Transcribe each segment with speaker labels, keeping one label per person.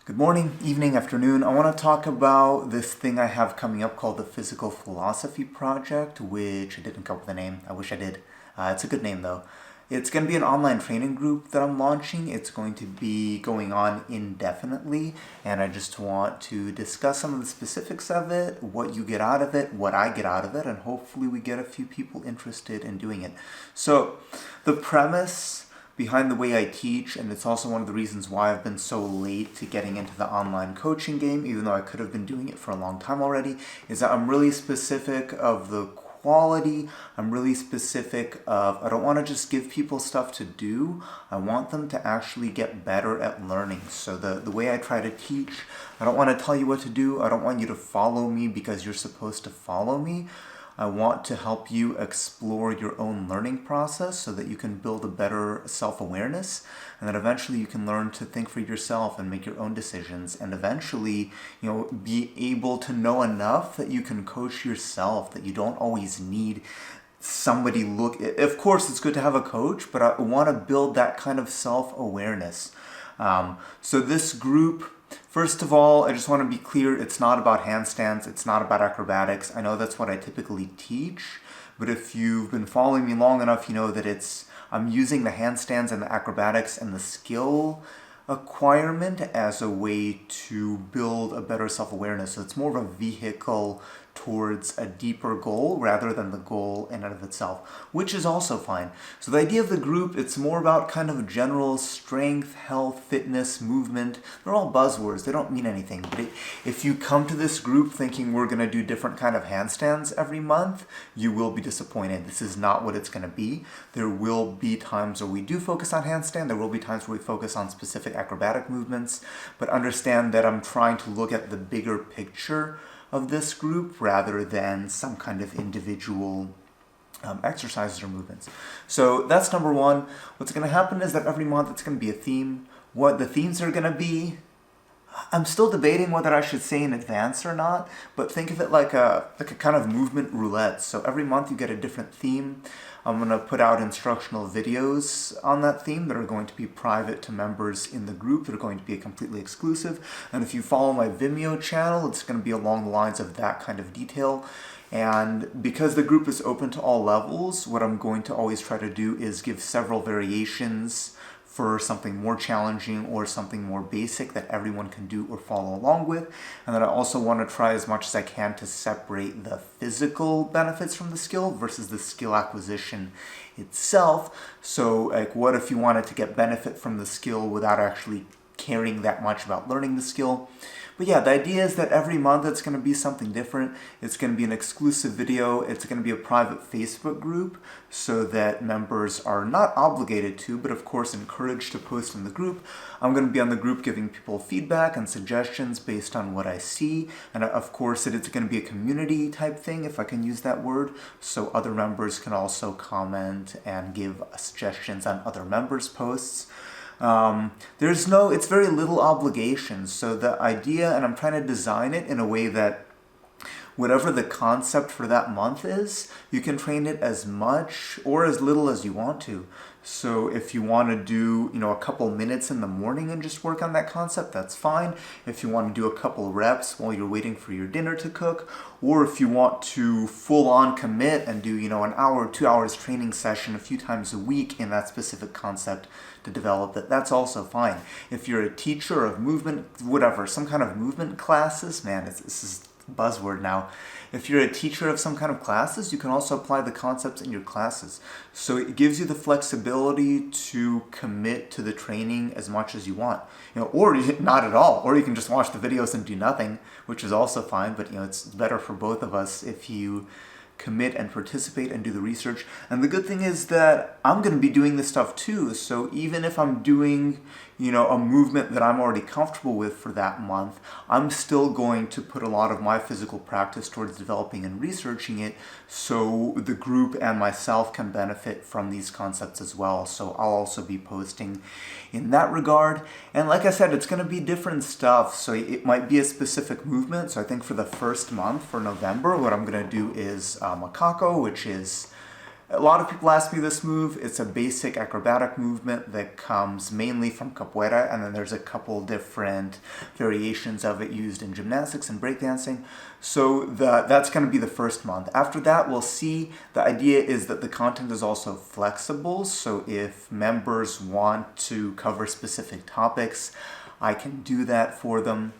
Speaker 1: Good morning, evening, afternoon. I want to talk about this thing I have coming up called the Physical Philosophy Project, which I didn't come up with a name. I wish I did. It's a good name though. It's going to be an online training group that I'm launching. It's going to be going on indefinitely, and I just want to discuss some of the specifics of it, what you get out of it, what I get out of it, and hopefully we get a few people interested in doing it. So, the premise behind the way I teach, and it's also one of the reasons why I've been so late to getting into the online coaching game, even though I could have been doing it for a long time already, is that I'm really specific of the quality. I'm really specific of, I don't want to just give people stuff to do. I want them to actually get better at learning. So the way I try to teach, I don't want to tell you what to do. I don't want you to follow me because you're supposed to follow me. I want to help you explore your own learning process so that you can build a better self-awareness, and that eventually you can learn to think for yourself and make your own decisions, and eventually, be able to know enough that you can coach yourself, that you don't always need somebody look. Of course, it's good to have a coach, but I want to build that kind of self-awareness. So this group, first of all, I just want to be clear, it's not about handstands, it's not about acrobatics. I know that's what I typically teach, but if you've been following me long enough, you know that I'm using the handstands and the acrobatics and the skill acquirement as a way to build a better self-awareness. So it's more of a vehicle towards a deeper goal rather than the goal in and of itself, which is also fine. So the idea of the group, it's more about kind of general strength, health, fitness, movement. They're all buzzwords. They don't mean anything. But if you come to this group thinking we're going to do different kind of handstands every month, you will be disappointed. This is not what it's going to be. There will be times where we do focus on handstand. There will be times where we focus on specific acrobatic movements. But understand that I'm trying to look at the bigger picture of this group rather than some kind of individual exercises or movements. So that's number one. What's going to happen is that every month it's going to be a theme. What the themes are going to be, I'm still debating whether I should say in advance or not, but think of it like a kind of movement roulette. So every month you get a different theme. I'm going to put out instructional videos on that theme that are going to be private to members in the group, that are going to be completely exclusive. And if you follow my Vimeo channel, it's going to be along the lines of that kind of detail. And because the group is open to all levels, what I'm going to always try to do is give several variations for something more challenging or something more basic that everyone can do or follow along with. And then I also want to try as much as I can to separate the physical benefits from the skill versus the skill acquisition itself. So like, what if you wanted to get benefit from the skill without actually caring that much about learning the skill? But yeah, the idea is that every month it's going to be something different. It's going to be an exclusive video. It's going to be a private Facebook group so that members are not obligated to, but of course encouraged to post in the group. I'm going to be on the group giving people feedback and suggestions based on what I see. And of course it's going to be a community type thing, if I can use that word, so other members can also comment and give suggestions on other members' posts. It's very little obligation. So the idea, and I'm trying to design it in a way that whatever the concept for that month is, you can train it as much or as little as you want to. So if you want to do, a couple minutes in the morning and just work on that concept, that's fine. If you want to do a couple reps while you're waiting for your dinner to cook, or if you want to full on commit and do, an hour, 2 hours training session a few times a week in that specific concept to develop it, that's also fine. If you're a teacher of movement, whatever, some kind of movement classes, man, this is buzzword now. If you're a teacher of some kind of classes, you can also apply the concepts in your classes. So it gives you the flexibility to commit to the training as much as you want, or not at all, or you can just watch the videos and do nothing, which is also fine. But it's better for both of us if you commit and participate and do the research. And the good thing is that I'm going to be doing this stuff too. So even if I'm doing, a movement that I'm already comfortable with for that month, I'm still going to put a lot of my physical practice towards developing and researching it so the group and myself can benefit from these concepts as well. So I'll also be posting in that regard. And like I said, it's going to be different stuff. So it might be a specific movement. So I think for the first month, for November, what I'm going to do is macaco, which is A lot of people ask me this move. It's a basic acrobatic movement that comes mainly from capoeira, and then there's a couple different variations of it used in gymnastics and breakdancing. So that's going to be the first month. After that, we'll see. The idea is that the content is also flexible, so if members want to cover specific topics, I can do that for them.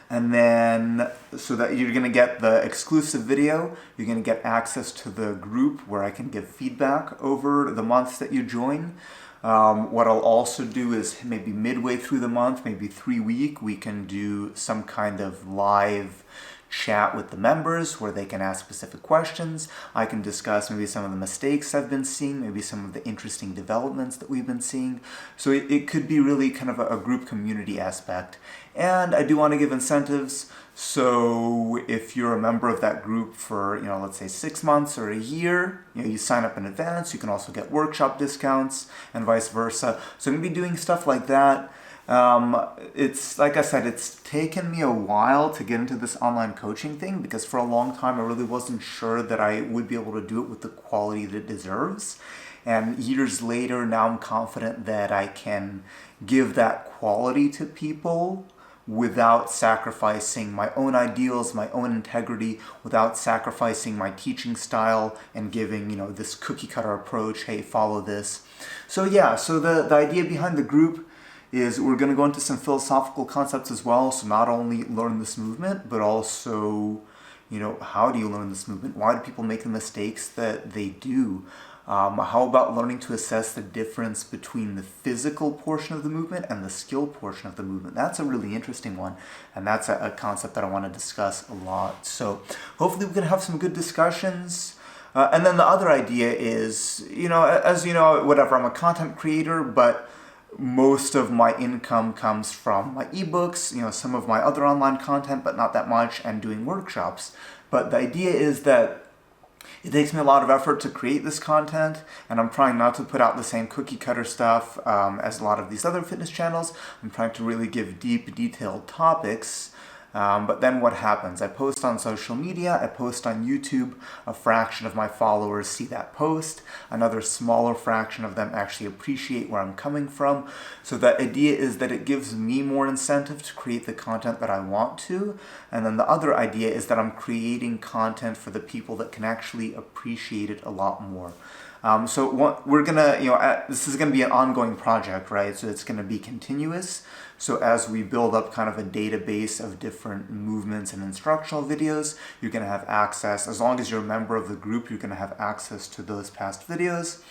Speaker 1: And then, so that you're going to get the exclusive video, you're going to get access to the group where I can give feedback over the months that you join. What I'll also do is maybe midway through the month, maybe 3 week, we can do some kind of live chat with the members where they can ask specific questions. I can discuss maybe some of the mistakes I've been seeing, maybe some of the interesting developments that we've been seeing. So it could be really kind of a group community aspect. And I do want to give incentives. So if you're a member of that group for, let's say 6 months or a year, you sign up in advance, you can also get workshop discounts and vice versa. So I'm going to be doing stuff like that. It's like I said, it's taken me a while to get into this online coaching thing because for a long time I really wasn't sure that I would be able to do it with the quality that it deserves. And years later, now I'm confident that I can give that quality to people without sacrificing my own ideals, my own integrity, without sacrificing my teaching style and giving, this cookie cutter approach, hey, follow this. So the idea behind the group is we're going to go into some philosophical concepts as well. So not only learn this movement, but also, how do you learn this movement? Why do people make the mistakes that they do? How about learning to assess the difference between the physical portion of the movement and the skill portion of the movement? That's a really interesting one, and that's a concept that I want to discuss a lot. So hopefully we can have some good discussions. And then the other idea is, as you know, whatever, I'm a content creator, but most of my income comes from my ebooks, some of my other online content, but not that much, and doing workshops. But the idea is that it takes me a lot of effort to create this content, and I'm trying not to put out the same cookie cutter stuff as a lot of these other fitness channels. I'm trying to really give deep, detailed topics. But then what happens? I post on social media, I post on YouTube, a fraction of my followers see that post, another smaller fraction of them actually appreciate where I'm coming from. So the idea is that it gives me more incentive to create the content that I want to, and then the other idea is that I'm creating content for the people that can actually appreciate it a lot more. So what we're gonna, this is gonna be an ongoing project, right? So it's gonna be continuous. So as we build up kind of a database of different movements and instructional videos, you're gonna have access, as long as you're a member of the group, you're gonna have access to those past videos.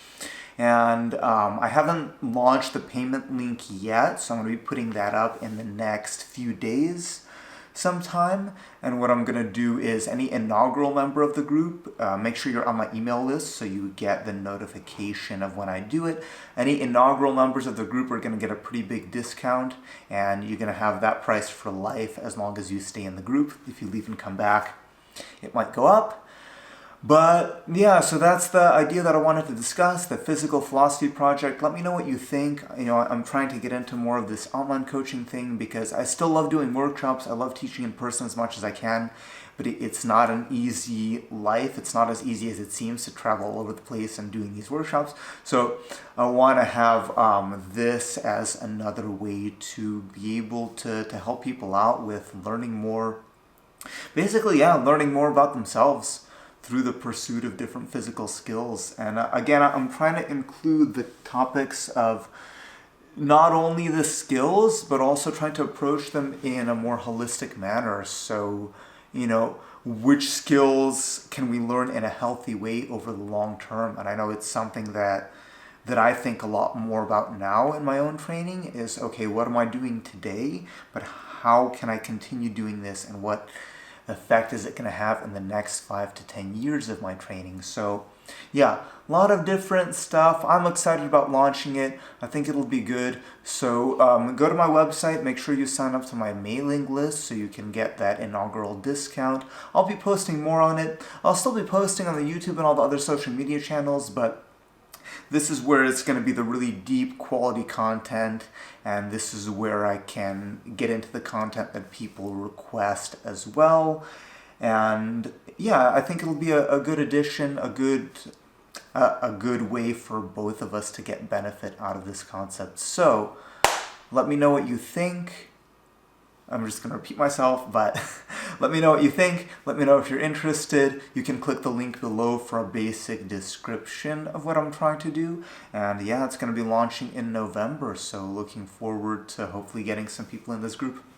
Speaker 1: And I haven't launched the payment link yet, so I'm gonna be putting that up in the next few days sometime. And what I'm going to do is any inaugural member of the group, make sure you're on my email list so you get the notification of when I do it. Any inaugural members of the group are going to get a pretty big discount, and you're going to have that price for life as long as you stay in the group. If you leave and come back, it might go up. But yeah, so that's the idea that I wanted to discuss, the physical philosophy project. Let me know what you think. I'm trying to get into more of this online coaching thing because I still love doing workshops. I love teaching in person as much as I can, but it's not an easy life. It's not as easy as it seems to travel all over the place and doing these workshops. So I want to have this as another way to be able to help people out with learning more. Basically, learning more about themselves through the pursuit of different physical skills. And again, I'm trying to include the topics of not only the skills, but also trying to approach them in a more holistic manner. So, which skills can we learn in a healthy way over the long term? And I know it's something that I think a lot more about now in my own training is, okay, what am I doing today? But how can I continue doing this, and what effect is it going to have in the next 5 to 10 years of my training? So a lot of different stuff. I'm excited about launching it. I think it'll be good. So go to my website, make sure you sign up to my mailing list so you can get that inaugural discount. I'll be posting more on it. I'll still be posting on the YouTube and all the other social media channels, but this is where it's going to be the really deep quality content, and this is where I can get into the content that people request as well. And I think it'll be a good addition, a good a good way for both of us to get benefit out of this concept. So let me know what you think. I'm just going to repeat myself, but let me know what you think. Let me know if you're interested. You can click the link below for a basic description of what I'm trying to do. And yeah, it's going to be launching in November, so looking forward to hopefully getting some people in this group.